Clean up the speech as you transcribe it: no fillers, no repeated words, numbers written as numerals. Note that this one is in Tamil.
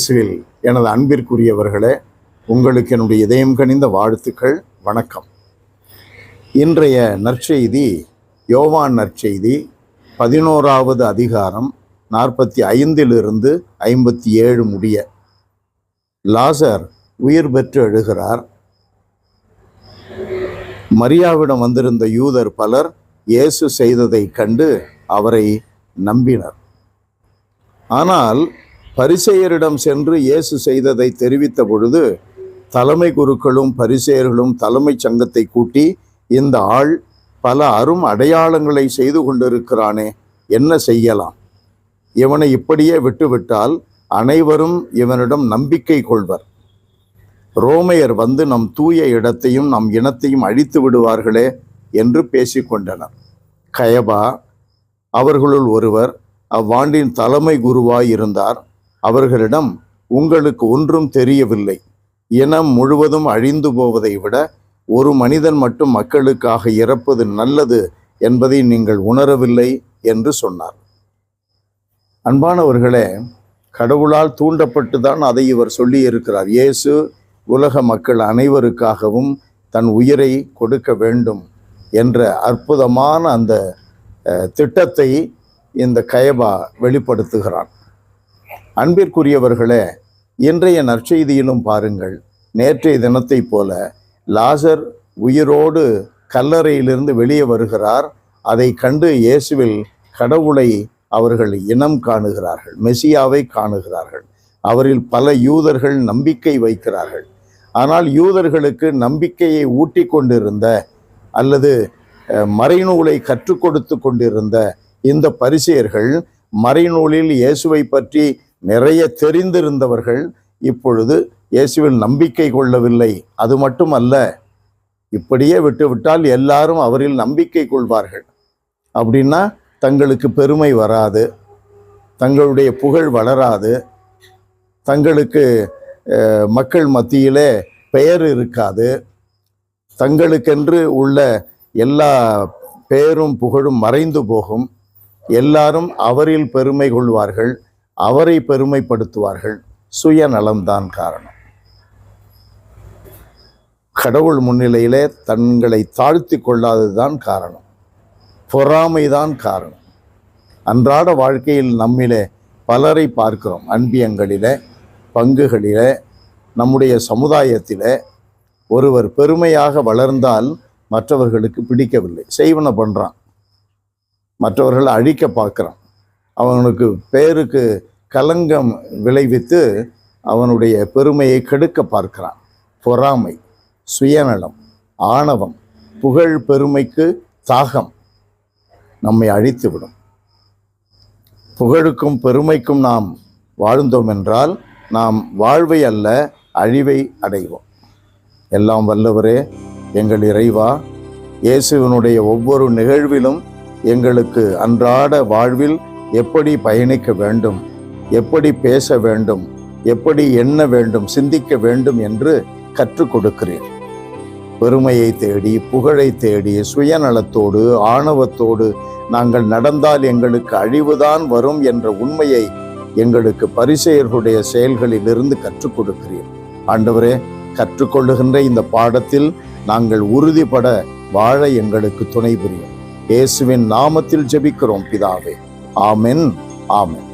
இயேசுவில் எனது அன்பிற்குரியவர்களே, உங்களுக்கு என்னுடைய இதயம் கனிந்த வாழ்த்துக்கள். வணக்கம். இன்றைய நற்செய்தி யோவான் நற்செய்தி 11வது அதிகாரம் 45 57 முடிய. லாசர் உயிர் பெற்று எழுகிறார். மரியாவிடம் வந்திருந்த யூதர் பலர் இயேசு செய்ததை கண்டு அவரை நம்பினர். ஆனால் பரிசேயரிடம் சென்று இயேசு செய்ததை தெரிவித்த பொழுது தலைமை குருக்களும் பரிசேயர்களும் தலைமைச் சங்கத்தை கூட்டி, இந்த ஆள் பல அரும் அடையாளங்களை செய்து கொண்டிருக்கிறானே, என்ன செய்யலாம்? இவனை இப்படியே விட்டுவிட்டால் அனைவரும் இவனிடம் நம்பிக்கை கொள்வர். ரோமையர் வந்து நம் தூய இடத்தையும் நம் இனத்தையும் அழித்து விடுவார்களே என்று பேசிக்கொண்டனர். கயபா அவர்களுள் ஒருவர், அவ்வாண்டின் தலைமை குருவாய் இருந்தார். அவர்களிடம், உங்களுக்கு ஒன்றும் தெரியவில்லை. இனம் முழுவதும் அழிந்து போவதை விட ஒரு மனிதன் மட்டும் மக்களுக்காக இறப்பது நல்லது என்பதை நீங்கள் உணரவில்லை என்று சொன்னார். அன்பானவர்களே, கடவுளால் தூண்டப்பட்டு தான் அதை இவர் சொல்லி இருக்கிறார். இயேசு உலக மக்கள் அனைவருக்காகவும் தன் உயிரை கொடுக்க வேண்டும் என்ற அற்புதமான அந்த திட்டத்தை இந்த கயபா வெளிப்படுத்துகிறான். அன்பிற்குரியவர்களே, இன்றைய நற்செய்தியிலும் பாருங்கள், நேற்றைய தினத்தை போல லாசர் உயிரோடு கல்லறையிலிருந்து வெளியே வருகிறார். அதை கண்டு இயேசுவில் கடவுளை அவர்கள் இனம் காணுகிறார்கள், மெசியாவை காணுகிறார்கள். அவரில் பல யூதர்கள் நம்பிக்கை வைக்கிறார்கள். ஆனால் யூதர்களுக்கு நம்பிக்கையை ஊட்டி கொண்டிருந்த அல்லது மறைநூலை கற்றுக் கொடுத்து கொண்டிருந்த இந்த பரிசேயர்கள், மறைநூலில் இயேசுவை பற்றி நிறைய தெரிந்திருந்தவர்கள், இப்பொழுது இயேசுவில் நம்பிக்கை கொள்ளவில்லை. அது மட்டுமல்ல, இப்படியே விட்டுவிட்டால் எல்லாரும் அவரில் நம்பிக்கை கொள்வார்கள். அப்படின்னா தங்களுக்கு பெருமை வராது, தங்களுடைய புகழ் வளராது, தங்களுக்கு மக்கள் மத்தியிலே பெயர் இருக்காது, தங்களுக்கென்று உள்ள எல்லா பெயரும் புகழும் மறைந்து போகும். எல்லாரும் அவரில் பெருமை கொள்வார்கள், அவரை பெருமைப்படுத்துவார்கள். சுயநலம்தான் காரணம். கடவுள் முன்னிலையிலே தங்களை தாழ்த்தி கொள்ளாததுதான் காரணம். பொறாமைதான் காரணம். அன்றாட வாழ்க்கையில் நம்மிலே பலரை பார்க்கிறோம். அன்பியங்களிலே, பங்குகளிலே, நம்முடைய சமுதாயத்திலே ஒருவர் பெருமையாக வளர்ந்தால் மற்றவர்களுக்கு பிடிக்கவில்லை, செய்வன பண்ணுறான், மற்றவர்கள் அழிக்க பார்க்குறான், அவனுக்கு பேருக்கு கலங்கம் விளைவித்து அவனுடைய பெருமையை கெடுக்க பார்க்கிறான். பொறாமை, சுயநலம், ஆணவம், புகழ் பெருமைக்கு தாகம் நம்மை அழித்துவிடும். புகழுக்கும் பெருமைக்கும் நாம் வாழ்ந்தோம் என்றால் நாம் வாழ்வை அல்ல அழிவை அடைவோம். எல்லாம் வல்லவரே, எங்கள் இறைவா, இயேசுவினுடைய ஒவ்வொரு நிகழ்விலும் எங்களுக்கு அன்றாட வாழ்வில் எப்படி பயணிக்க வேண்டும், எப்படி பேச வேண்டும், எப்படி எண்ண வேண்டும், சிந்திக்க வேண்டும் என்று கற்றுக் கொடுக்கிறேன். பெருமையை தேடி, புகழை தேடி, சுயநலத்தோடு ஆணவத்தோடு நாங்கள் நடந்தால் எங்களுக்கு அழிவுதான் வரும் என்ற உண்மையை எங்களுக்கு பரிசேயர்களுடைய செயல்களிலிருந்து கற்றுக் கொடுக்கிறேன். ஆண்டவரே, கற்றுக்கொள்ளுகின்ற இந்த பாடத்தில் நாங்கள் உறுதிப்பட வாழ எங்களுக்கு துணை புரியும். இயேசுவின் நாமத்தில் ஜெபிக்கிறோம் பிதாவே. ஆமென், ஆமென்.